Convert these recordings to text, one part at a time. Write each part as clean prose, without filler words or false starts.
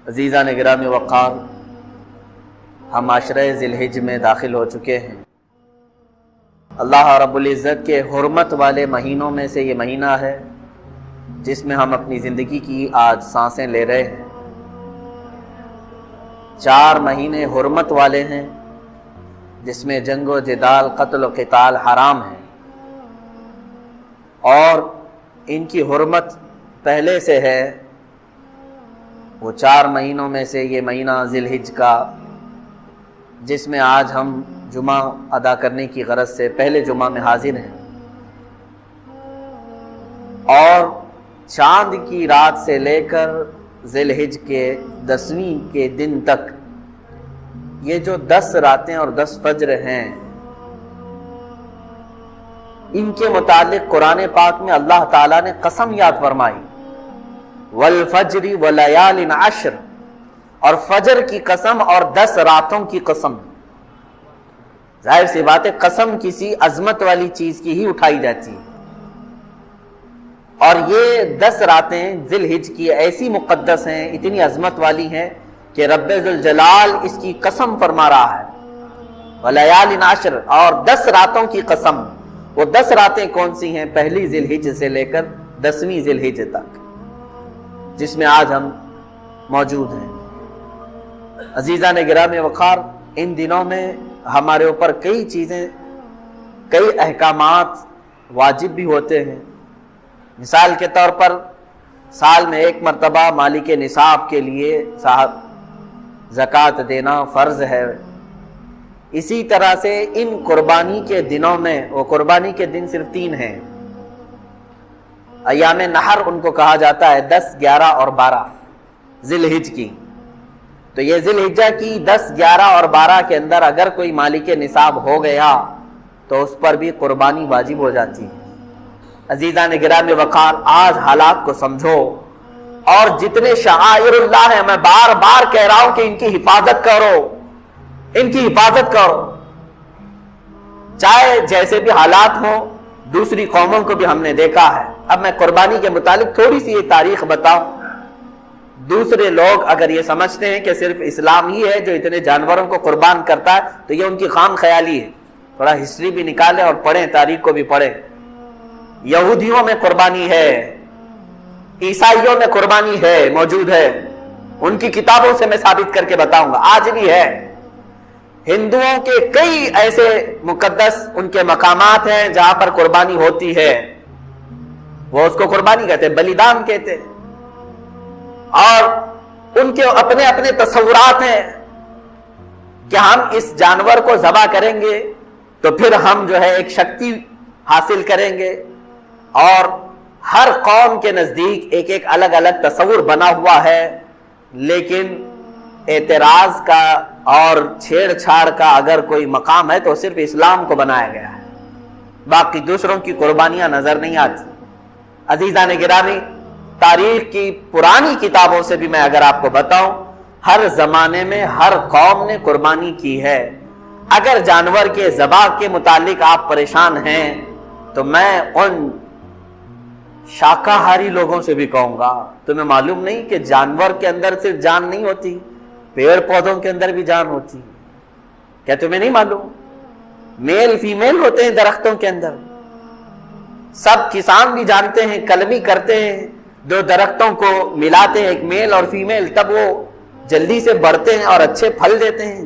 عزیزان گرامی وقار، ہم عشرہ ذی الحجہ میں داخل ہو چکے ہیں۔ اللہ رب العزت کے حرمت والے مہینوں میں سے یہ مہینہ ہے جس میں ہم اپنی زندگی کی آج سانسیں لے رہے ہیں۔ 4 مہینے حرمت والے ہیں جس میں جنگ و جدال، قتل و قتال حرام ہے، اور ان کی حرمت پہلے سے ہے۔ وہ 4 مہینوں میں سے یہ مہینہ ذی الحجہ کا، جس میں آج ہم جمعہ ادا کرنے کی غرض سے پہلے جمعہ میں حاضر ہیں، اور چاند کی رات سے لے کر ذی الحجہ کے 10ویں کے دن تک یہ جو 10 راتیں اور 10 فجر ہیں، ان کے متعلق قرآن پاک میں اللہ تعالیٰ نے قسم یاد فرمائی، والفجر ولیال عشر، اور فجر کی قسم اور 10 راتوں کی قسم۔ ظاہر سی بات ہے، قسم کسی عظمت والی چیز کی ہی اٹھائی جاتی ہے، اور یہ 10 راتیں ذی الحجہ کی ایسی مقدس ہیں، اتنی عظمت والی ہیں کہ رب ذوالجلال اس کی قسم فرما رہا ہے، ولیال عشر، اور 10 راتوں کی قسم۔ وہ 10 راتیں کون سی ہیں؟ پہلی ذی الحجہ سے لے کر 10ویں ذی الحجہ تک، جس میں آج ہم موجود ہیں۔ عزیزان گرامی وقار، ان دنوں میں ہمارے اوپر کئی چیزیں، کئی احکامات واجب بھی ہوتے ہیں۔ مثال کے طور پر سال میں 1 مرتبہ مالک نصاب کے لیے زکوٰۃ دینا فرض ہے۔ اسی طرح سے ان قربانی کے دنوں میں، وہ قربانی کے دن صرف 3 ہیں، ایام نحر ان کو کہا جاتا ہے، 10، 11 اور 12 ذی الحجہ کی۔ تو یہ ذی الحجہ کی 10، 11 اور 12 کے اندر اگر کوئی مالک نصاب ہو گیا تو اس پر بھی قربانی واجب ہو جاتی ہے۔ عزیزان گرامی وقار، آج حالات کو سمجھو، اور جتنے شعائر اللہ ہیں، میں بار بار کہہ رہا ہوں کہ ان کی حفاظت کرو، ان کی حفاظت کرو، چاہے جیسے بھی حالات ہوں۔ دوسری قوموں کو بھی ہم نے دیکھا ہے۔ اب میں قربانی کے متعلق تھوڑی سی یہ تاریخ بتاؤں۔ دوسرے لوگ اگر یہ سمجھتے ہیں کہ صرف اسلام ہی ہے جو اتنے جانوروں کو قربان کرتا ہے، تو یہ ان کی خام خیالی ہے۔ تھوڑا ہسٹری بھی نکالیں اور پڑھیں، تاریخ کو بھی پڑھیں۔ یہودیوں میں قربانی ہے، عیسائیوں میں قربانی ہے، موجود ہے، ان کی کتابوں سے میں ثابت کر کے بتاؤں گا، آج بھی ہے۔ ہندوؤں کے کئی ایسے مقدس ان کے مقامات ہیں جہاں پر قربانی ہوتی ہے، وہ اس کو قربانی کہتے ہیں، بلیدان کہتے ہیں، اور ان کے اپنے اپنے تصورات ہیں کہ ہم اس جانور کو ذبح کریں گے تو پھر ہم جو ہے ایک شکتی حاصل کریں گے، اور ہر قوم کے نزدیک ایک ایک الگ الگ تصور بنا ہوا ہے۔ لیکن اعتراض کا اور چھیڑ چھاڑ کا اگر کوئی مقام ہے تو صرف اسلام کو بنایا گیا ہے، باقی دوسروں کی قربانیاں نظر نہیں آتی۔ عزیزان گرامی، تاریخ کی پرانی کتابوں سے بھی میں اگر آپ کو بتاؤں، ہر زمانے میں ہر قوم نے قربانی کی ہے۔ اگر جانور کے ذبح کے متعلق آپ پریشان ہیں تو میں ان شاکاہاری لوگوں سے بھی کہوں گا، تمہیں معلوم نہیں کہ جانور کے اندر صرف جان نہیں ہوتی، پیڑ پودوں کے اندر بھی جان ہوتی؟ کیا تمہیں نہیں معلوم؟ میل فیمیل ہوتے ہیں درختوں کے اندر، سب کسان بھی جانتے ہیں، کلمی کرتے ہیں، 2 درختوں کو ملاتے ہیں، ایک میل اور فیمیل، تب وہ جلدی سے بڑھتے ہیں اور اچھے پھل دیتے ہیں۔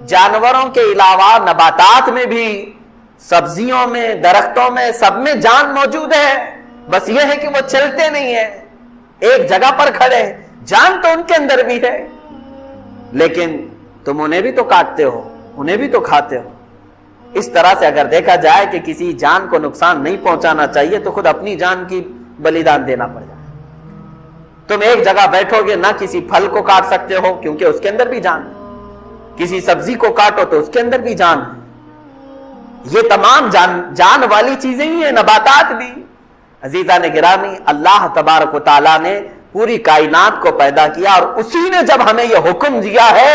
جانوروں کے علاوہ نباتات میں بھی، سبزیوں میں، درختوں میں، سب میں جان موجود ہے، بس یہ ہے کہ وہ چلتے نہیں ہیں، ایک جگہ پر کھڑے ہیں۔ جان تو ان کے اندر بھی ہے، لیکن تم انہیں بھی تو کاٹتے ہو، انہیں بھی تو کھاتے ہو۔ اس طرح سے اگر دیکھا جائے کہ کسی جان کو نقصان نہیں پہنچانا چاہیے تو خود اپنی جان کی بلیدان دینا پڑ جائے۔ تم ایک جگہ بیٹھو گے، نہ کسی پھل کو کاٹ سکتے ہو کیونکہ اس کے اندر بھی جان ہے، کسی سبزی کو کاٹو تو اس کے اندر بھی جان ہے۔ یہ تمام جان والی چیزیں ہی ہیں، نباتات بھی۔ عزیزان گرامی، اللہ تبارک و تعالیٰ نے پوری کائنات کو پیدا کیا، اور اسی نے جب ہمیں یہ حکم دیا ہے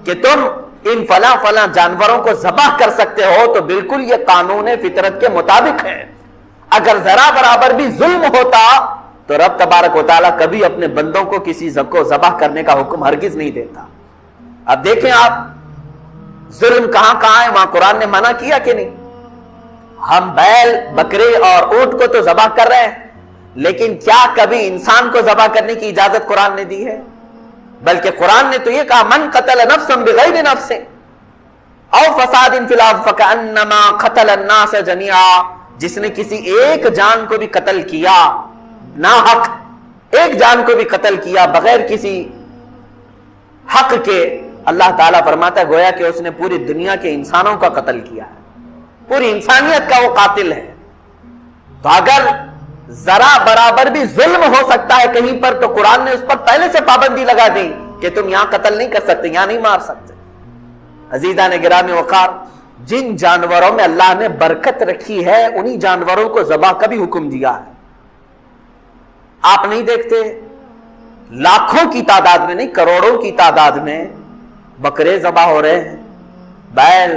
کہ تم ان فلاں فلاں جانوروں کو ذبح کر سکتے ہو، تو بالکل یہ قانون فطرت کے مطابق ہے۔ اگر ذرا برابر بھی ظلم ہوتا تو رب تبارک و تعالیٰ کبھی اپنے بندوں کو کسی کو ذبح کرنے کا حکم ہرگز نہیں دیتا۔ اب دیکھیں آپ ظلم کہاں کہاں ہے، وہاں قرآن نے منع کیا کہ نہیں؟ ہم بیل بکرے اور اونٹ کو تو ذبح کر رہے ہیں، لیکن کیا کبھی انسان کو ذبح کرنے کی اجازت قرآن نے دی ہے؟ بلکہ قرآن نے تو یہ کہا من قتل نفسا بغیر نفس او فساد فی الارض فکأنما قتل الناس جميعا، جس نے کسی ایک جان کو بھی قتل کیا ناحق، ایک جان کو بھی قتل کیا بغیر کسی حق کے، اللہ تعالیٰ فرماتا ہے گویا کہ اس نے پوری دنیا کے انسانوں کا قتل کیا ہے، پوری انسانیت کا وہ قاتل ہے۔ تو اگر ذرا برابر بھی ظلم ہو سکتا ہے کہیں پر تو قرآن نے اس پر پہلے سے پابندی لگا دی کہ تم یہاں قتل نہیں کر سکتے، یہاں نہیں مار سکتے۔ عزیزان گرامی وقار، جن جانوروں میں اللہ نے برکت رکھی ہے انہی جانوروں کو ذبح کا بھی حکم دیا ہے۔ آپ نہیں دیکھتے لاکھوں کی تعداد میں نہیں کروڑوں کی تعداد میں بکرے ذبح ہو رہے ہیں، بیل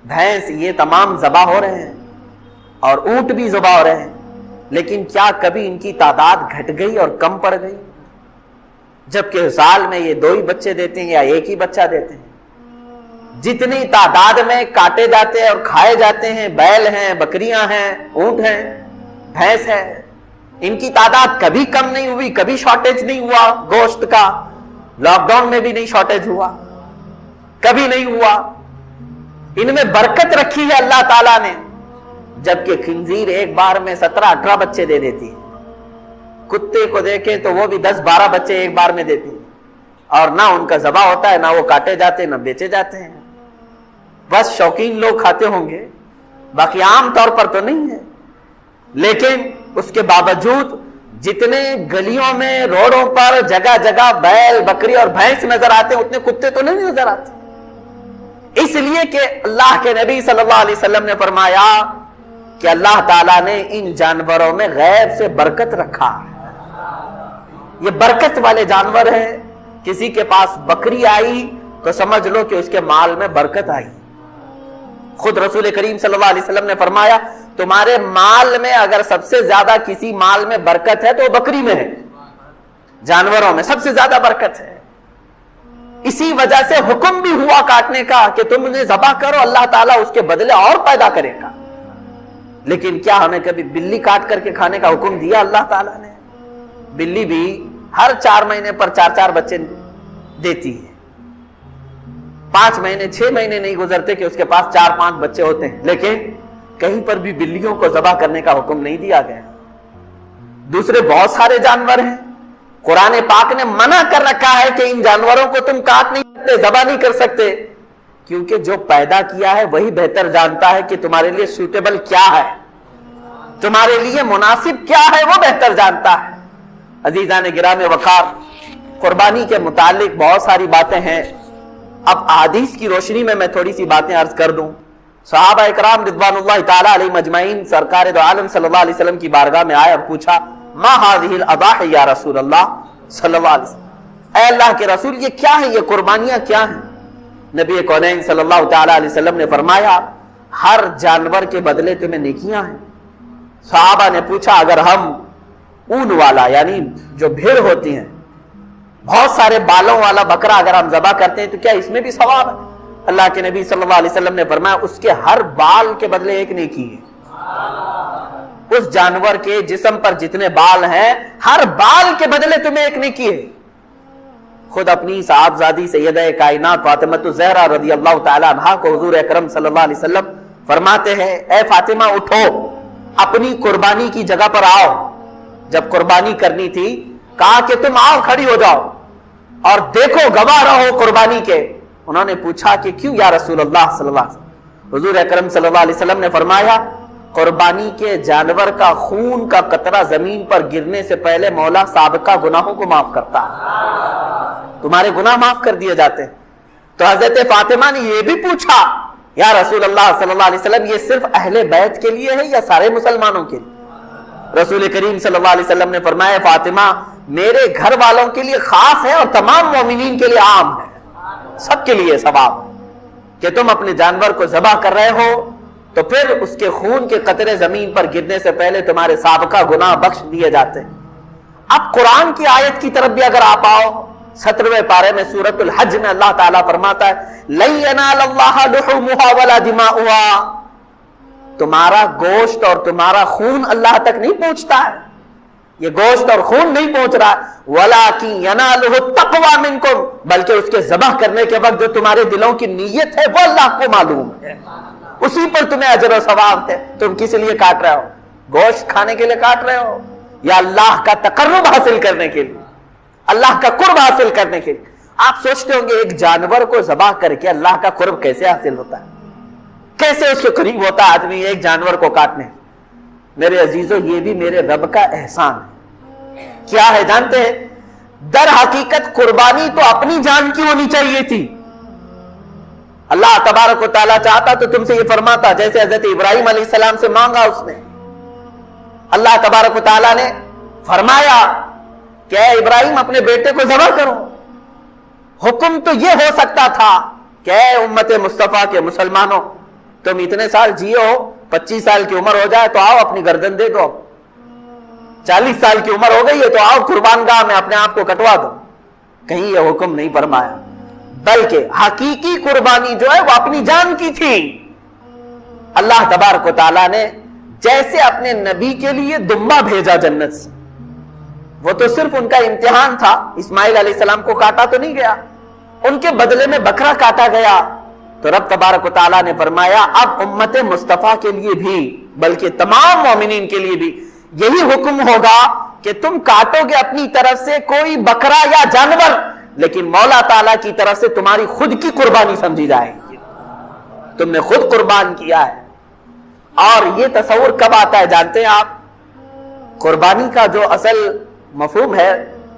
بھینس یہ تمام ذبح ہو رہے ہیں، اور اونٹ بھی ذبح ہو رہے ہیں، لیکن کیا کبھی ان کی تعداد گھٹ گئی اور کم پڑ گئی؟ جبکہ سال میں یہ 2 ہی بچے دیتے ہیں یا 1 ہی بچہ دیتے ہیں۔ جتنی تعداد میں کاٹے جاتے ہیں اور کھائے جاتے ہیں، بیل ہیں، بکریاں ہیں، اونٹ ہیں، بھینس ہے، ان کی تعداد کبھی کم نہیں ہوئی، کبھی شارٹیج نہیں ہوا گوشت کا، لاک ڈاؤن میں بھی نہیں شارٹیج ہوا، کبھی نہیں ہوا۔ ان میں برکت رکھی ہے اللہ تعالیٰ نے، جبکہ خنزیر ایک بار میں 17-18 بچے دے دیتی ہے، کتے کو دیکھیں تو وہ بھی 10-12 بچے ایک بار میں دیتی ہے، اور نہ ان کا ذبح ہوتا ہے، نہ وہ کاٹے جاتے نہ بیچے جاتے ہیں، بس شوقین لوگ کھاتے ہوں گے، باقی عام طور پر تو نہیں ہے۔ لیکن اس کے باوجود جتنے گلیوں میں روڈوں پر جگہ جگہ بیل بکری اور بھینس نظر آتے ہیں اتنے کتے تو نہیں نظر آتے، اس لیے کہ اللہ کے نبی صلی اللہ علیہ وسلم نے فرمایا کہ اللہ تعالیٰ نے ان جانوروں میں غیب سے برکت رکھا ہے، یہ برکت والے جانور ہیں۔ کسی کے پاس بکری آئی تو سمجھ لو کہ اس کے مال میں برکت آئی۔ خود رسول کریم صلی اللہ علیہ وسلم نے فرمایا تمہارے مال میں اگر سب سے زیادہ کسی مال میں برکت ہے تو وہ بکری میں ہے، جانوروں میں سب سے زیادہ برکت ہے۔ اسی وجہ سے حکم بھی ہوا کاٹنے کا کہ تم انہیں ذبح کرو، اللہ تعالیٰ اس کے بدلے اور پیدا کرے گا۔ لیکن کیا ہمیں کبھی بلی کاٹ کر کے کھانے کا حکم دیا اللہ تعالیٰ نے؟ بلی بھی ہر 4 مہینے پر 4 بچے دیتی ہے، 5 مہینے 6 مہینے نہیں گزرتے کہ اس کے پاس 4-5 بچے ہوتے ہیں، لیکن کہیں پر بھی بلیوں کو ذبح کرنے کا حکم نہیں دیا گیا۔ دوسرے بہت سارے جانور ہیں، قرآن پاک نے منع کر رکھا ہے کہ ان جانوروں کو تم کاٹ نہیں سکتے، ذبح نہیں کر سکتے، کیونکہ جو پیدا کیا ہے وہی بہتر جانتا ہے کہ تمہارے لیے سوٹیبل کیا ہے، تمہارے لیے مناسب کیا ہے، وہ بہتر جانتا ہے۔ عزیزان گرامی وقار، قربانی کے متعلق بہت ساری باتیں ہیں، اب احادیث کی روشنی میں تھوڑی سی باتیں عرض کر دوں۔ صحابہ اکرام رضوان اللہ تعالی علیہ مجمعین سرکار دو عالم صلی اللہ علیہ وسلم کی بارگاہ میں آئے اور پوچھا ما هذه الاضاحی یا رسول اللہ صلی اللہ علیہ وسلم، اے اللہ کے رسول یہ کیا ہے، یہ قربانیاں کیا ہیں؟ نبی کونین صلی اللہ تعالی علیہ وسلم نے فرمایا ہر جانور کے بدلے تمہیں نیکیاں ہیں۔ صحابہ نے پوچھا اگر ہم اون والا یعنی جو بھیڑ ہوتی ہیں بہت سارے بالوں والا بکرا اگر ہم ذبح کرتے ہیں تو کیا اس میں بھی ثواب ہے؟ اللہ کے نبی صلی اللہ علیہ وسلم نے فرمایا اس کے ہر بال کے بدلے ایک نیکی ہے۔ اس جانور کے جسم پر جتنے بال ہیں ہر بال کے بدلے تمہیں ایک نیکی ہے۔ خود اپنی صاحبزادی سیدہ کائنات فاطمہ الزہرا رضی اللہ تعالی عنہا کو حضور اکرم صلی اللہ علیہ وسلم فرماتے ہیں اے فاطمہ اٹھو، اپنی قربانی کی جگہ پر آؤ۔ جب قربانی کرنی تھی کہا کہ تم آؤ، کھڑی ہو جاؤ اور دیکھو، گواہ رہو قربانی کے۔ انہوں نے پوچھا کہ کیوں یا رسول اللہ صلی اللہ علیہ وسلم؟ حضور اکرم صلی اللہ علیہ وسلم نے فرمایا قربانی کے جانور کا خون کا قطرہ زمین پر گرنے سے پہلے مولا سابقہ گناہوں کو معاف کرتا ہے، تمہارے گناہ معاف کر دیے جاتے ہیں۔ تو حضرت فاطمہ نے یہ بھی پوچھا یا رسول اللہ صلی اللہ علیہ وسلم یہ صرف اہل بیت کے لیے ہے یا سارے مسلمانوں کے لیے؟ رسول کریم صلی اللہ علیہ وسلم نے فرمایا فاطمہ میرے گھر والوں کے لیے خاص ہے اور تمام مومنین کے لیے عام ہے، سب کے لیے ثواب کہ تم اپنے جانور کو ذبح کر رہے ہو تو پھر اس کے خون کے قطرے زمین پر گرنے سے پہلے تمہارے سابقہ گناہ بخش دیے جاتے ہیں۔ اب قرآن کی آیت کی طرف بھی اگر آپ آؤ، 17ویں پارے میں سورۃ الحج میں اللہ تعالیٰ فرماتا ہے لن ینال اللہ لحومها ولا دماؤها، تمہارا گوشت اور تمہارا خون اللہ تک نہیں پہنچتا ہے، یہ گوشت اور خون نہیں پہنچ رہا، وَلَٰكِن يَنَالُهُ التَّقْوَىٰ مِنْكُمْ، بلکہ اس کے ذبح کرنے کے وقت جو تمہارے دلوں کی نیت ہے وہ اللہ کو معلوم ہے، اسی پر تمہیں اجر و ثواب ہے۔ تم کس لیے کاٹ رہے ہو؟ گوشت کھانے کے لیے کاٹ رہے ہو یا اللہ کا تقرب حاصل کرنے کے لیے، اللہ کا قرب حاصل کرنے کے لیے؟ آپ سوچتے ہوں گے ایک جانور کو ذبح کر کے اللہ کا قرب کیسے حاصل ہوتا ہے، کیسے اس کے قریب ہوتا ہے آدمی ایک جانور کو کاٹنے؟ میرے عزیزو، یہ بھی میرے رب کا احسان ہے۔ کیا ہے جانتے ہیں؟ در حقیقت قربانی تو اپنی جان کی ہونی چاہیے تھی۔ اللہ تبارک و تعالیٰ چاہتا تو تم سے یہ فرماتا، جیسے حضرت ابراہیم علیہ السلام سے مانگا اس نے، اللہ تبارک و تعالیٰ نے فرمایا کہ اے ابراہیم اپنے بیٹے کو ذبح کرو۔ حکم تو یہ ہو سکتا تھا کہ اے امت مصطفیٰ کے مسلمانوں، تم اتنے سال جیو، 25 سال کی عمر ہو جائے تو آؤ اپنی گردن دے دو، 40 سال کی عمر ہو گئی ہے تو آؤ قربان گاہ میں اپنے آپ کو کٹوا دو۔ کہیں یہ حکم نہیں فرمایا، بلکہ حقیقی قربانی جو ہے وہ اپنی جان کی تھی۔ اللہ تبارک و تعالیٰ نے جیسے اپنے نبی کے لیے دمبا بھیجا جنت سے، وہ تو صرف ان کا امتحان تھا، اسماعیل علیہ السلام کو کاٹا تو نہیں گیا، ان کے بدلے میں بکرا کاٹا گیا۔ تو رب تبارک و تعالیٰ نے فرمایا اب امت مصطفیٰ کے لیے بھی، بلکہ تمام مومنین کے لیے بھی یہی حکم ہوگا کہ تم کاٹو گے اپنی طرف سے کوئی بکرا یا جانور، لیکن مولا تعالیٰ کی طرف سے تمہاری خود کی قربانی سمجھی جائے گی، تم نے خود قربان کیا ہے۔ اور یہ تصور کب آتا ہے جانتے ہیں آپ؟ قربانی کا جو اصل مفہوم ہے،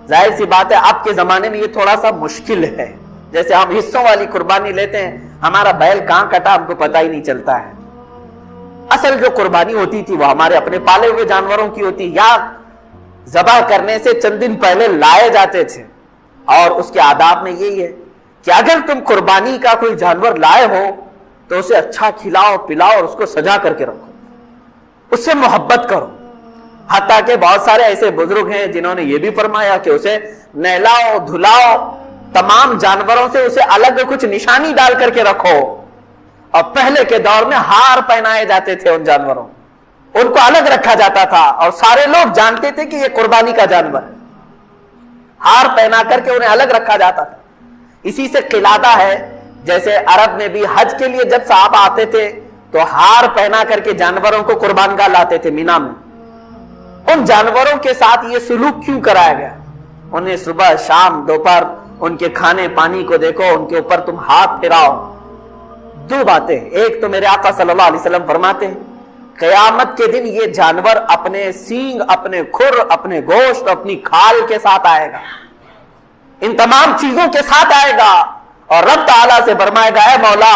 ظاہر سی بات ہے اب کے زمانے میں یہ تھوڑا سا مشکل ہے۔ جیسے ہم حصوں والی قربانی لیتے ہیں، ہمارا بیل کہاں کٹا ہم کو پتہ ہی نہیں چلتا ہے۔ اصل جو قربانی ہوتی تھی وہ ہمارے اپنے پالے ہوئے جانوروں کی ہوتی، یا ذبح کرنے سے چند دن پہلے لائے جاتے تھے۔ اور اس کے آداب میں یہی ہے کہ اگر تم قربانی کا کوئی جانور لائے ہو تو اسے اچھا کھلاؤ پلاؤ اور اس کو سجا کر کے رکھو، اس سے محبت کرو۔ حتیٰ کہ بہت سارے ایسے بزرگ ہیں جنہوں نے یہ بھی فرمایا کہ اسے نہلاؤ دھلاؤ، تمام جانوروں سے اسے الگ کچھ نشانی ڈال کر کے رکھو۔ اور پہلے کے دور میں ہار پہنائے جاتے تھے ان جانوروں، ان کو الگ رکھا جاتا تھا اور سارے لوگ جانتے تھے کہ یہ قربانی کا جانور ہے، ہار پہنا کر کے انہیں الگ رکھا جاتا تھا۔ اسی سے قلادہ ہے، جیسے عرب میں بھی حج کے لیے جب صحابہ آتے تھے تو ہار پہنا کر کے جانوروں کو قربان گاہ لاتے تھے مینا میں۔ ان جانوروں کے ساتھ یہ سلوک کیوں کرایا گیا؟ انہیں صبح شام دوپہر ان کے کھانے پانی کو دیکھو، ان کے اوپر تم ہاتھ پھیراؤ۔ دو باتیں، ایک تو میرے آقا صلی اللہ علیہ وسلم فرماتے ہیں قیامت کے دن یہ جانور اپنے سینگ، اپنے کھر، اپنے گوشت، اپنی کھال کے ساتھ آئے گا، ان تمام چیزوں کے ساتھ آئے گا، اور رب تعالیٰ سے فرمائے گا اے مولا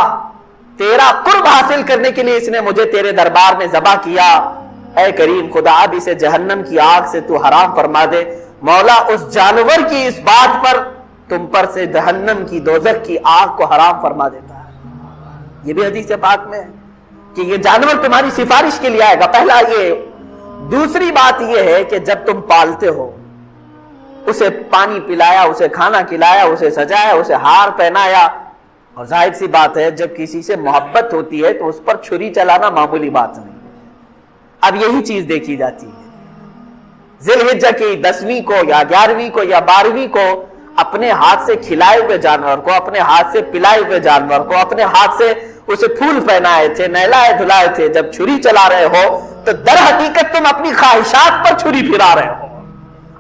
تیرا قرب حاصل کرنے کے لیے اس نے مجھے تیرے دربار میں ذبح کیا، اے کریم خدا اب اسے جہنم کی آگ سے تو حرام فرما دے۔ مولا اس جانور کی اس بات پر تم پر سے جہنم کی دوزخ کی آگ کو حرام فرما دیتا ہے۔ یہ بھی حدیث پاک میں ہے کہ یہ جانور تمہاری سفارش کے لیے آئے گا، پہلا یہ۔ دوسری بات یہ ہے کہ جب تم پالتے ہو، اسے پانی پلایا، اسے کھانا کھلایا، اسے سجایا، اسے ہار پہنایا، اور ظاہر سی بات ہے جب کسی سے محبت ہوتی ہے تو اس پر چھری چلانا معمولی بات نہیں۔ اب یہی چیز دیکھی جاتی ہے ذی الحجہ کی 10ویں کو یا 11ویں کو یا 12ویں کو اپنے ہاتھ سے کھلائے ہوئے جانور کو، اپنے ہاتھ سے پلائے ہوئے جانور کو، اپنے ہاتھ سے اسے پھول پہنائے تھے، نہلائے دھلائے تھے، جب چھری چلا رہے ہو تو در حقیقت تم اپنی خواہشات پر چھری پھرا رہے ہو،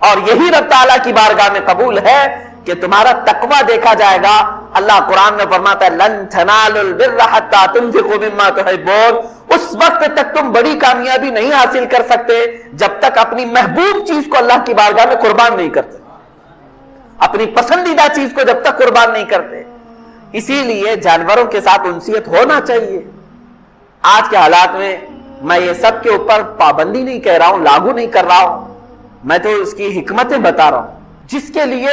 اور یہی رب تعالیٰ کی بارگاہ میں قبول ہے کہ تمہارا تقوی دیکھا جائے گا۔ اللہ قرآن میں فرماتا ہے لن تنالوا البر حتى تنفقوا مما تحبون، اس وقت تک تم بڑی کامیابی نہیں حاصل کر سکتے جب تک اپنی محبوب چیز کو اللہ کی بارگاہ میں قربان نہیں کرتے، اپنی پسندیدہ چیز کو جب تک قربان نہیں کرتے۔ اسی لیے جانوروں کے ساتھ انسیت ہونا چاہیے۔ آج کے حالات میں میں یہ سب کے اوپر پابندی نہیں کہہ رہا ہوں، لاگو نہیں کر رہا ہوں، میں تو اس کی حکمتیں بتا رہا ہوں۔ جس کے لیے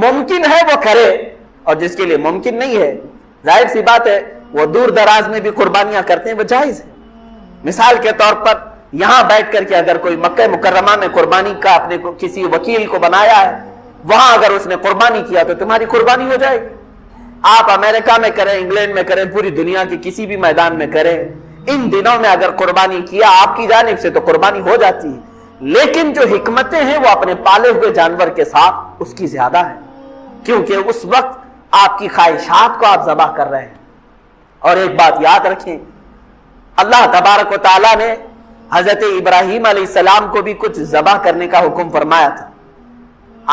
ممکن ہے وہ کرے، اور جس کے لیے ممکن نہیں ہے ظاہر سی بات ہے وہ دور دراز میں بھی قربانیاں کرتے ہیں، وہ جائز ہے۔ مثال کے طور پر یہاں بیٹھ کر کے اگر کوئی مکہ مکرمہ میں قربانی کا اپنے کسی وکیل کو بنایا ہے، وہاں اگر اس نے قربانی کیا تو تمہاری قربانی ہو جائے گی۔ آپ امریکہ میں کریں، انگلینڈ میں کریں، پوری دنیا کے کسی بھی میدان میں کریں، ان دنوں میں اگر قربانی کیا آپ کی جانب سے تو قربانی ہو جاتی ہے، لیکن جو حکمتیں ہیں وہ اپنے پالے ہوئے جانور کے ساتھ اس کی زیادہ ہے، کیونکہ اس وقت آپ کی خواہشات کو آپ ذبح کر رہے ہیں۔ اور ایک بات یاد رکھیں، اللہ تبارک و تعالیٰ نے حضرت ابراہیم علیہ السلام کو بھی کچھ ذبح کرنے کا حکم فرمایا تھا۔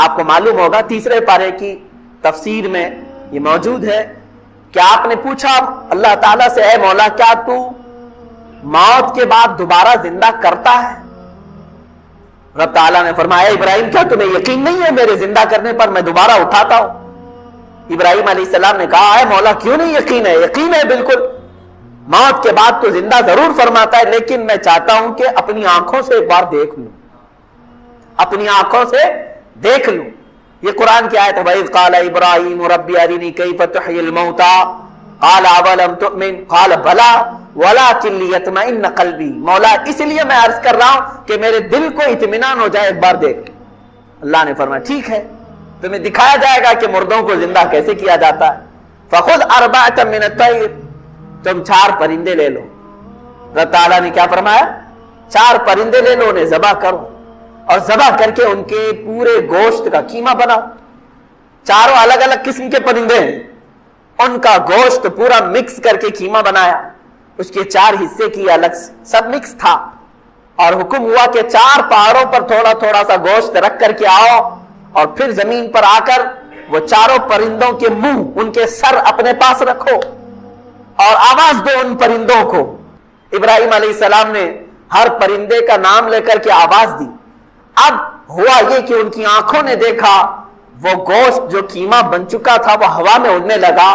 آپ کو معلوم ہوگا 3 پارے کی تفسیر میں یہ موجود ہے کہ آپ نے پوچھا اللہ تعالیٰ سے، اے مولا کیا تو موت کے بعد دوبارہ زندہ کرتا ہے؟ رب تعالیٰ نے فرمایا ابراہیم کیا تمہیں یقین نہیں ہے میرے زندہ کرنے پر میں دوبارہ اٹھاتا ہوں؟ ابراہیم علیہ السلام نے کہا اے مولا کیوں نہیں یقین ہے؟ یقین ہے بالکل، موت کے بعد تو زندہ ضرور فرماتا ہے، لیکن میں چاہتا ہوں کہ اپنی آنکھوں سے ایک بار دیکھ لوں، اپنی آنکھوں سے دیکھ لوں۔ یہ قرآن کی آیت ہے، وَإِذْ قَالَ إِبْرَاهِيمُ رَبِّ أَرِنِي كَيْفَ تُحْيِي الْمَوْتَى قَالَ أَوَلَمْ تُؤْمِنْ قَالَ بَلَىٰ وَلَٰكِن لِيَطْمَئِنَّ قَلْبِي۔ مولا اس لیے میں عرض کر رہا ہوں کہ میرے دل کو اطمینان ہو جائے، ایک بار دیکھ لوں۔ اللہ نے فرمایا ٹھیک ہے، تمہیں دکھایا جائے گا کہ مردوں کو زندہ کیسے کیا جاتا ہے۔ فَخُذْ أَرْبَعَةً مِّنَ الطَّيْرِ، تم 4 پرندے لے لو۔ رب تعالیٰ نے کیا فرمایا؟ 4 پرندے لے لو، انہیں ذبح کرو اور ذبح کر کے ان کے پورے گوشت کا قیمہ بناؤ۔ 4 الگ الگ قسم کے پرندے ہیں، ان کا گوشت پورا مکس کر کے قیمہ بنایا، اس کے 4 حصے کی الگ سب مکس تھا، اور حکم ہوا کہ 4 پہاڑوں پر تھوڑا تھوڑا سا گوشت رکھ کر کے آؤ، اور پھر زمین پر آ کر وہ 4 پرندوں کے منہ، ان کے سر اپنے پاس رکھو اور آواز دو ان پرندوں کو۔ ابراہیم علیہ السلام نے ہر پرندے کا نام لے کر کے آواز دی۔ اب ہوا یہ کہ ان کی آنکھوں نے دیکھا وہ گوشت جو قیمہ بن چکا تھا وہ ہوا میں اڑنے لگا،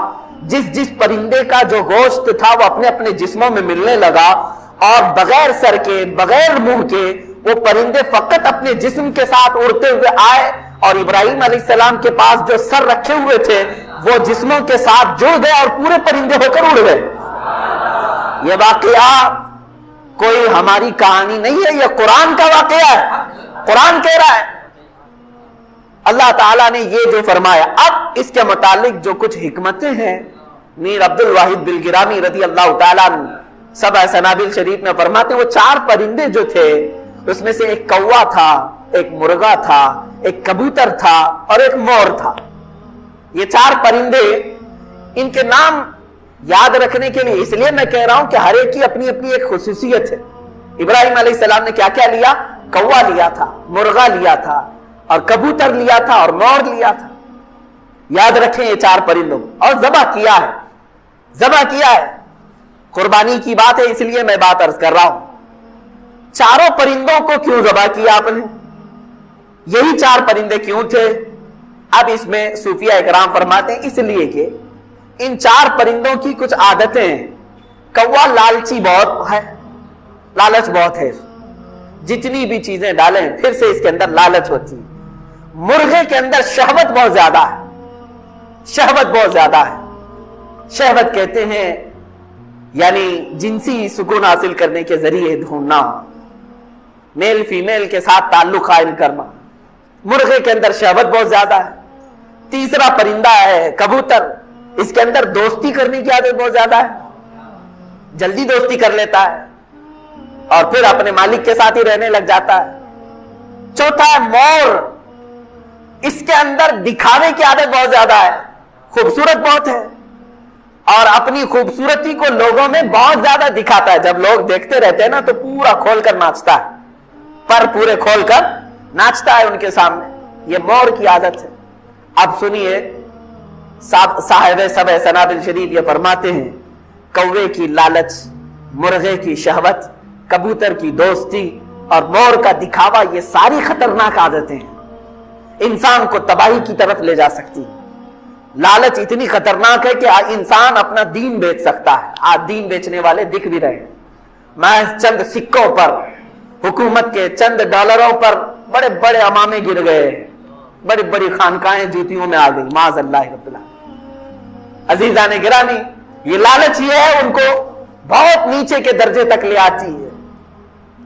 جس پرندے کا جو گوشت تھا وہ اپنے اپنے جسموں میں ملنے لگا، اور بغیر سر کے بغیر منہ کے وہ پرندے فقط اپنے جسم کے ساتھ اڑتے ہوئے آئے، اور ابراہیم علیہ السلام کے پاس جو سر رکھے ہوئے تھے وہ جسموں کے ساتھ جڑ گئے اور پورے پرندے ہو کر اڑ گئے۔ یہ واقعہ کوئی ہماری کہانی نہیں ہے، یہ قرآن کا واقعہ ہے، قرآن کہہ رہا ہے۔ اللہ تعالیٰ نے یہ جو فرمایا، اب اس کے متعلق جو کچھ حکمتیں ہیں، میر عبد الواحد بلگرامی رضی اللہ تعالیٰ عنہ سبع سنابل شریف میں فرماتے ہیں وہ 4 پرندے جو تھے اس میں سے ایک کوا تھا، ایک مرغا تھا، ایک کبوتر تھا اور ایک مور تھا۔ یہ 4 پرندے، ان کے نام یاد رکھنے کے لیے اس لیے میں کہہ رہا ہوں کہ ہر ایک کی اپنی اپنی ایک خصوصیت ہے۔ ابراہیم علیہ السلام نے کیا کیا لیا؟ کوا لیا تھا، مرغا لیا تھا اور کبوتر لیا تھا اور مور لیا تھا۔ یاد رکھیں یہ 4 پرندوں، اور ذبح کیا ہے، ذبح کیا ہے۔ قربانی کی بات ہے اس لیے میں بات عرض کر رہا ہوں۔ 4 پرندوں کو کیوں ذبح کیا آپ نے؟ یہی 4 پرندے کیوں تھے؟ اب اس میں صوفیہ اکرام فرماتے ہیں اس لیے کہ ان 4 پرندوں کی کچھ عادتیں ہیں۔ کوا لالچی بہت ہے، لالچ بہت ہے، جتنی بھی چیزیں ڈالیں پھر سے اس کے اندر لالچ ہوتی ہے۔ مرغے کے اندر شہوت بہت زیادہ ہے، شہوت بہت زیادہ ہے۔ شہوت کہتے ہیں یعنی جنسی سکون حاصل کرنے کے ذریعے ڈھونڈنا، میل فیمیل کے ساتھ تعلق قائم کرنا، مرغے کے اندر شہوت بہت زیادہ ہے۔ تیسرا پرندہ ہے کبوتر، اس کے اندر دوستی کرنے کی عادت بہت زیادہ ہے، جلدی دوستی کر لیتا ہے اور پھر اپنے مالک کے ساتھ ہی رہنے لگ جاتا ہے۔ چوتھا ہے مور، اس کے اندر دکھانے کی عادت بہت زیادہ ہے، خوبصورت بہت ہے اور اپنی خوبصورتی کو لوگوں میں بہت زیادہ دکھاتا ہے۔ جب لوگ دیکھتے رہتے ہیں نا تو پورا کھول کر ناچتا ہے، پر پورے کھول کر ناچتا ہے ان کے سامنے، یہ مور کی عادت ہے۔ اب سنیے صاحب سبع سنابل شریف یہ فرماتے ہیں کوے کی لالچ، مرغے کی شہوت، کبوتر کی دوستی اور مور کا دکھاوا، یہ ساری خطرناک عادتیں ہیں، انسان کو تباہی کی طرف لے جا سکتی ہے۔ لالچ اتنی خطرناک ہے کہ انسان اپنا دین بیچ سکتا ہے۔ آج دین بیچنے والے دکھ بھی رہے ہیں، محض چند سکوں پر، حکومت کے چند ڈالروں پر بڑے بڑے امامے گر گئے، بڑی بڑی خانقاہیں جوتیوں میں آ گئی، معاذ اللہ رب العالمین۔ عزیزان گرامی، یہ لالچ یہ ہے ان کو بہت نیچے کے درجے تک لے آتی ہے۔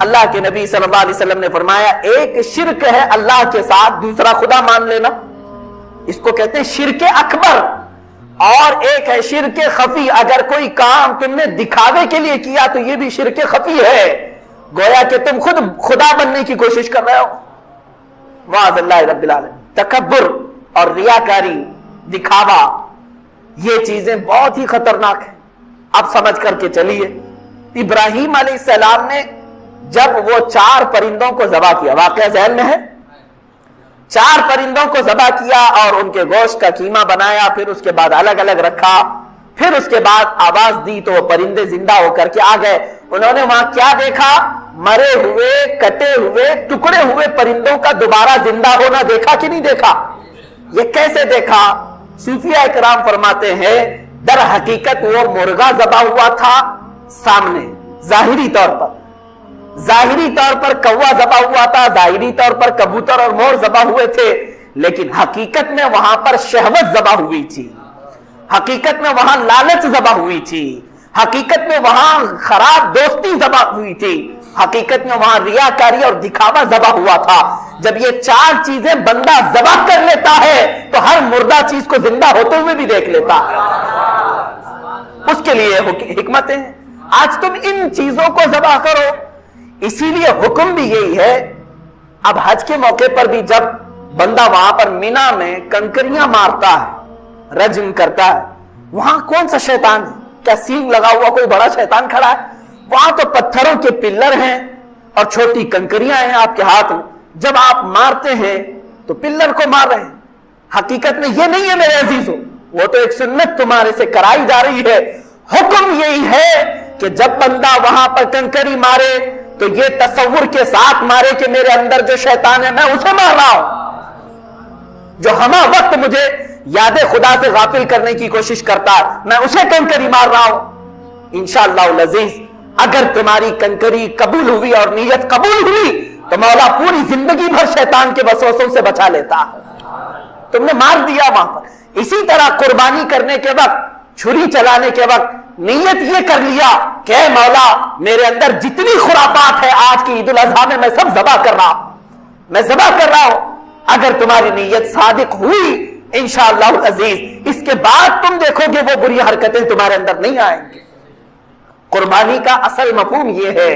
اللہ کے نبی صلی اللہ علیہ وسلم نے فرمایا ایک شرک ہے اللہ کے ساتھ دوسرا خدا مان لینا، اس کو کہتے ہیں شرک اکبر، اور ایک ہے شرک خفی، اگر کوئی کام تم نے دکھاوے کے لیے کیا تو یہ بھی شرک خفی ہے، گویا کہ تم خود خدا بننے کی کوشش کر رہے ہو۔ معاذ اللہ رب العالمین۔ تکبر اور ریاکاری، دکھاوا، یہ چیزیں بہت ہی خطرناک ہیں۔ اب سمجھ کر کے چلیے، ابراہیم علیہ السلام نے جب وہ 4 پرندوں کو ذبح کیا، واقعہ ذہن میں ہے، 4 پرندوں کو ذبح کیا اور ان کے گوشت کا قیمہ بنایا، پھر اس کے بعد الگ الگ رکھا، پھر اس کے بعد آواز دی تو وہ پرندے زندہ ہو کر کے آ گئے۔ انہوں نے وہاں کیا دیکھا؟ مرے ہوئے، کٹے ہوئے، ٹکڑے ہوئے پرندوں کا دوبارہ زندہ ہونا دیکھا کہ نہیں دیکھا؟ یہ کیسے دیکھا؟ صوفیاء کرام فرماتے ہیں در حقیقت وہ مرغا ذبح ہوا تھا سامنے، ظاہری طور پر کوا ذبح ہوا تھا، ظاہری طور پر کبوتر اور مور ذبح ہوئے تھے، لیکن حقیقت میں وہاں پر شہوت ذبح ہوئی تھی، حقیقت میں وہاں لالچ ذبح ہوئی تھی، حقیقت میں وہاں خراب دوستی ذبح ہوئی تھی، حقیقت میں وہاں ریاکاری اور دکھاوا ذبح ہوا تھا۔ جب یہ 4 چیزیں بندہ ذبح کر لیتا ہے تو ہر مردہ چیز کو زندہ ہوتے ہوئے بھی دیکھ لیتا ہے، اس کے لیے حکمتیں ہیں۔ آج تم ان چیزوں کو ذبح کرو، اسی لیے حکم بھی یہی ہے۔ اب حج کے موقع پر بھی جب بندہ وہاں پر مینا میں کنکریاں مارتا ہے، رجم کرتا ہے، وہاں کون سا شیطان ہے؟ کیا سینگ لگا ہوا کوئی بڑا شیطان کھڑا ہے؟ وہاں تو پتھروں کے پلر ہیں اور چھوٹی کنکریاں ہیں آپ کے ہاتھ میں، جب آپ مارتے ہیں تو پلر کو مار رہے ہیں۔ حقیقت میں یہ نہیں ہے میرے عزیزوں، وہ تو ایک سنت تمہارے سے کرائی جا رہی ہے۔ حکم یہی ہے کہ جب بندہ وہاں پر کنکری مارے تو یہ تصور کے ساتھ مارے کہ میرے اندر جو شیطان ہے میں اسے مار رہا ہوں، جو ہمہ وقت مجھے یاد خدا سے غافل کرنے کی کوشش کرتا ہے میں اسے کنکری مار رہا ہوں۔ انشاءاللہ العزیز اگر تمہاری کنکری قبول ہوئی اور نیت قبول ہوئی تو مولا پوری زندگی بھر شیطان کے وسوسوں سے بچا لیتا ہے۔ تم نے مار دیا وہاں پر۔ اسی طرح قربانی کرنے کے وقت، چھری چلانے کے وقت نیت یہ کر لیا کہ اے مولا میرے اندر جتنی خرافات ہے آج کی عید الاضحیٰ میں میں سب ذبح کر رہا ہوں، میں ذبح کر رہا ہوں۔ اگر تمہاری نیت صادق ہوئی انشاءاللہ العزیز اس کے بعد تم دیکھو گے وہ بری حرکتیں تمہارے اندر نہیں آئیں گی۔ قربانی کا اصل مفہوم یہ ہے،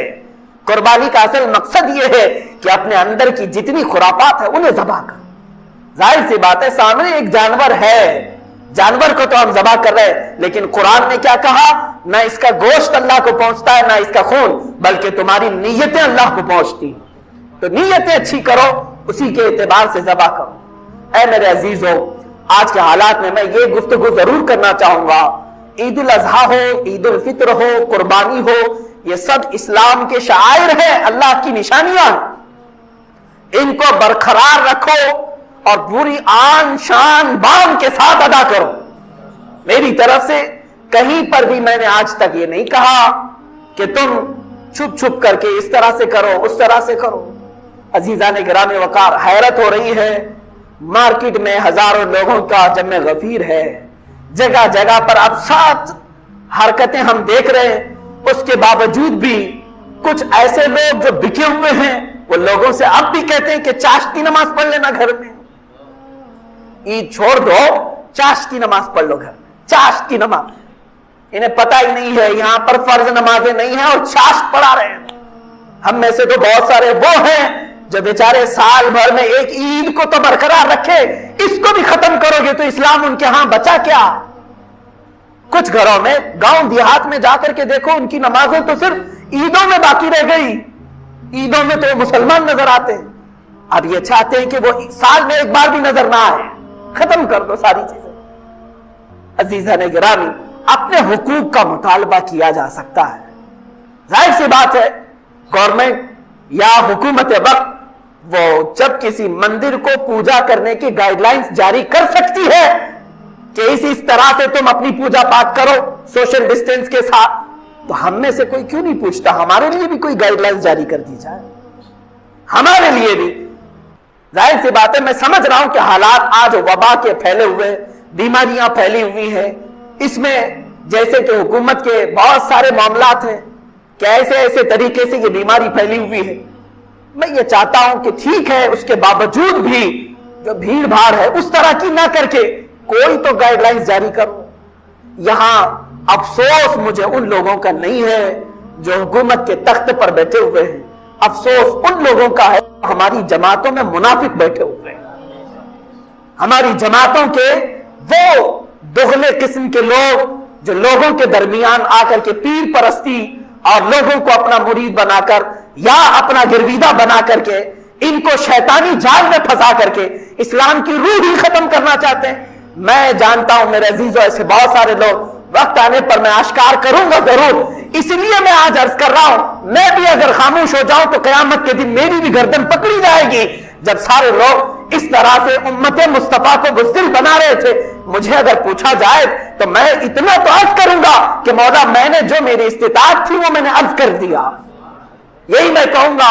قربانی کا اصل مقصد یہ ہے کہ اپنے اندر کی جتنی خرافات ہے انہیں ذبح کرو۔ ظاہر سی بات ہے سامنے ایک جانور ہے، جانور کو تو ہم ذبح کر رہے ہیں، لیکن قرآن نے کیا کہا؟ نہ اس کا گوشت اللہ کو پہنچتا ہے نہ اس کا خون، بلکہ تمہاری نیتیں اللہ کو پہنچتی ہیں۔ تو نیتیں اچھی کرو، اسی کے اعتبار سے ذبح کرو۔ اے میرے عزیزوں، آج کے حالات میں میں یہ گفتگو ضرور کرنا چاہوں گا، عید الاضحیٰ ہو، عید الفطر ہو، قربانی ہو، یہ سب اسلام کے شعائر ہیں، اللہ کی نشانیاں، ان کو برقرار رکھو اور پوری آن شان بان کے ساتھ ادا کرو۔ میری طرف سے کہیں پر بھی میں نے آج تک یہ نہیں کہا کہ تم چھپ چھپ کر کے اس طرح سے کرو اس طرح سے کرو۔ عزیزان گرامی وقار، حیرت ہو رہی ہے، مارکیٹ میں ہزاروں لوگوں کا جمع غفیر ہے، جگہ جگہ پر اب 7 حرکتیں ہم دیکھ رہے ہیں، اس کے باوجود بھی کچھ ایسے لوگ جو بکے ہوئے ہیں وہ لوگوں سے اب بھی کہتے ہیں کہ چاشت کی نماز پڑھ لینا گھر میں، عید چھوڑ دو چاشت کی نماز پڑھ لو گھر میں۔ چاشت کی نماز انہیں پتہ ہی نہیں ہے یہاں پر فرض نمازیں نہیں ہیں اور چاشت پڑھا رہے ہیں۔ ہم میں سے تو بہت سارے وہ ہیں جو بیچارے سال بھر میں ایک عید کو تو برقرار رکھے، اس کو بھی ختم کرو گے تو اسلام ان کے ہاں بچا کیا؟ کچھ گھروں میں گاؤں دیہات میں جا کر کے دیکھو ان کی نمازیں تو صرف عیدوں میں باقی رہ گئی، عیدوں میں تو وہ مسلمان نظر آتے ہیں، اب یہ چاہتے ہیں کہ وہ سال میں ایک بار بھی نظر نہ آئے، ختم کر دو ساری چیزیں۔ عزیزان گرامی، اپنے حقوق کا مطالبہ کیا جا سکتا ہے، ظاہر سی بات ہے گورنمنٹ یا حکومت وقت وہ جب کسی مندر کو پوجا کرنے کی گائیڈ لائنز جاری کر سکتی ہے کہ اس طرح سے تم اپنی پوجا پاٹ کرو سوشل ڈسٹینس کے ساتھ، تو ہم میں سے کوئی کیوں نہیں پوچھتا ہمارے لیے بھی کوئی گائیڈ لائنز جاری کر دی جائے، ہمارے لیے بھی۔ ظاہر سی بات ہے میں سمجھ رہا ہوں کہ حالات آج وبا کے پھیلے ہوئے، بیماریاں پھیلی ہوئی ہیں، اس میں جیسے کہ حکومت کے بہت سارے معاملات ہیں، کہ ایسے ایسے طریقے سے یہ بیماری پھیلی ہوئی ہے. میں یہ چاہتا ہوں کہ ٹھیک ہے، اس کے باوجود بھی جو بھیڑ بھاڑ ہے اس طرح کی نہ کر کے کوئی تو گائیڈ لائنز جاری کرو. یہاں افسوس مجھے ان لوگوں کا نہیں ہے جو حکومت کے تخت پر بیٹھے ہوئے ہیں، افسوس ان لوگوں کا ہے ہماری جماعتوں میں منافق بیٹھے ہوئے ہیں. ہماری جماعتوں کے وہ دغلے قسم کے لوگ جو لوگوں کے درمیان آ کر کے پیر پرستی اور لوگوں کو اپنا مرید بنا کر یا اپنا گرویدہ بنا کر کے ان کو شیطانی جال میں پھنسا کر کے اسلام کی روح ہی ختم کرنا چاہتے ہیں. میں جانتا ہوں میرے عزیزوں ایسے بہت سارے لوگ، وقت آنے پر میں آشکار کروں گا ضرور. اس لیے میں آج عرض کر رہا ہوں، میں بھی اگر خاموش ہو جاؤں تو قیامت کے دن میری بھی گردن پکڑی جائے گی. جب سارے لوگ اس طرح سے امت مصطفیٰ کو بزدل بنا رہے تھے، مجھے اگر پوچھا جائے تو میں اتنا تو عرض کروں گا کہ مولا میں نے جو میری استطاعت تھی وہ میں نے عرض کر دیا. یہی میں کہوں گا،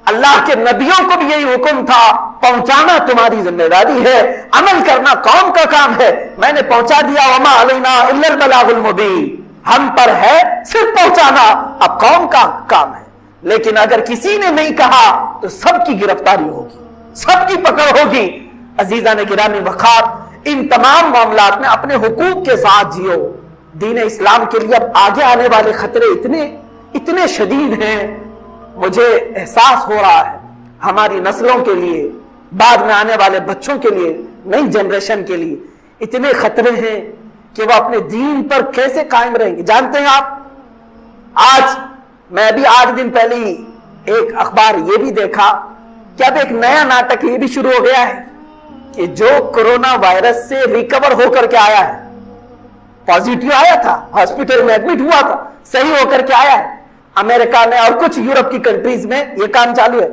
اللہ کے نبیوں کو بھی یہی حکم تھا، پہنچانا تمہاری ذمہ داری ہے، عمل کرنا قوم کا کام ہے. میں نے پہنچا دیا، وما علینا الا البلاغ المبین، ہم پر ہے صرف پہنچانا، اب قوم کا کام ہے. لیکن اگر کسی نے نہیں کہا تو سب کی گرفتاری ہوگی، سب کی پکڑ ہوگی. عزیزان گرامی وقار، ان تمام معاملات میں اپنے حقوق کے ساتھ جیو. دین اسلام کے لیے اب آگے آنے والے خطرے اتنے شدید ہیں. مجھے احساس ہو رہا ہے ہماری نسلوں کے لیے، بعد میں آنے والے بچوں کے لیے، نئی جنریشن کے لیے اتنے خطرے ہیں کہ وہ اپنے دین پر کیسے قائم رہیں گے. جانتے ہیں آپ، آج میں ابھی 8 دن پہلے ہی ایک اخبار یہ بھی دیکھا کہ اب ایک نیا ناٹک یہ بھی شروع ہو گیا ہے کہ جو کورونا وائرس سے ریکور ہو کر کے آیا ہے، پازیٹیو آیا تھا، ہاسپٹل میں ایڈمٹ ہوا تھا، صحیح ہو کر کے آیا ہے، امریکہ میں اور کچھ یورپ کی کنٹریز میں یہ کام چالو ہے،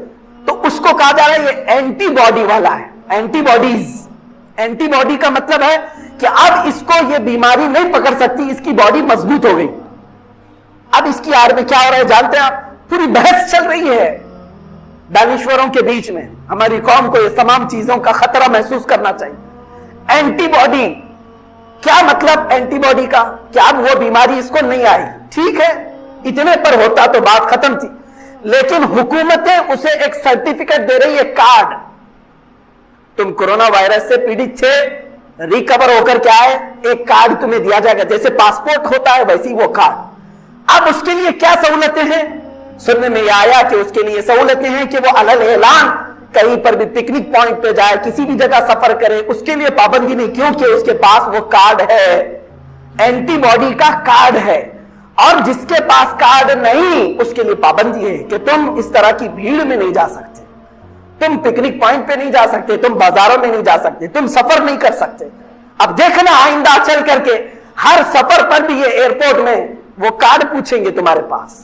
تو اس کو کہا جا رہا ہے یہ اینٹی باڈی والا ہے. اینٹی باڈیز، اینٹی باڈی کا مطلب ہے کہ اب اس کو یہ بیماری نہیں پکڑ سکتی، اس کی باڈی مضبوط ہو گئی. اب اس کی آڑ میں کیا ہو رہا ہے جانتے ہیں آپ؟ پوری بحث چل رہی ہے دانشوروں کے بیچ میں. ہماری قوم کو یہ تمام چیزوں کا خطرہ محسوس کرنا چاہیے. اینٹی باڈی کیا مطلب؟ اینٹی باڈی کا کہ اب وہ بیماری اس کو نہیں آئی. ٹھیک ہے، اتنے پر ہوتا تو بات ختم تھی، لیکن حکومتیں اسے ایک سرٹیفکیٹ دے رہی ہے، کارڈ. تم کورونا وائرس سے پیڑت تھے، ریکور ہو کر کے آئے، ایک کارڈ تمہیں دیا جائے گا، جیسے پاسپورٹ ہوتا ہے ویسے ہی وہ کارڈ. اب اس کے لیے کیا سہولتیں ہیں؟ سننے میں یہ آیا کہ اس کے لیے سہولتیں ہیں کہ وہ علل اعلان کہیں پر بھی پکنک پوائنٹ پہ جائے، کسی بھی جگہ سفر کرے، اس کے لیے پابندی نہیں، کیونکہ اس کے پاس وہ کارڈ ہے، اینٹی باڈی کا کارڈ ہے. اور جس کے پاس کارڈ نہیں اس کے لیے پابندی ہے کہ تم اس طرح کی بھیڑ میں نہیں جا سکتے، تم پکنک پوائنٹ پہ نہیں جا سکتے، تم بازاروں میں نہیں جا سکتے، تم سفر نہیں کر سکتے. اب دیکھنا آئندہ چل کر کے ہر سفر پر بھی یہ ایئرپورٹ میں وہ کارڈ پوچھیں گے تمہارے پاس.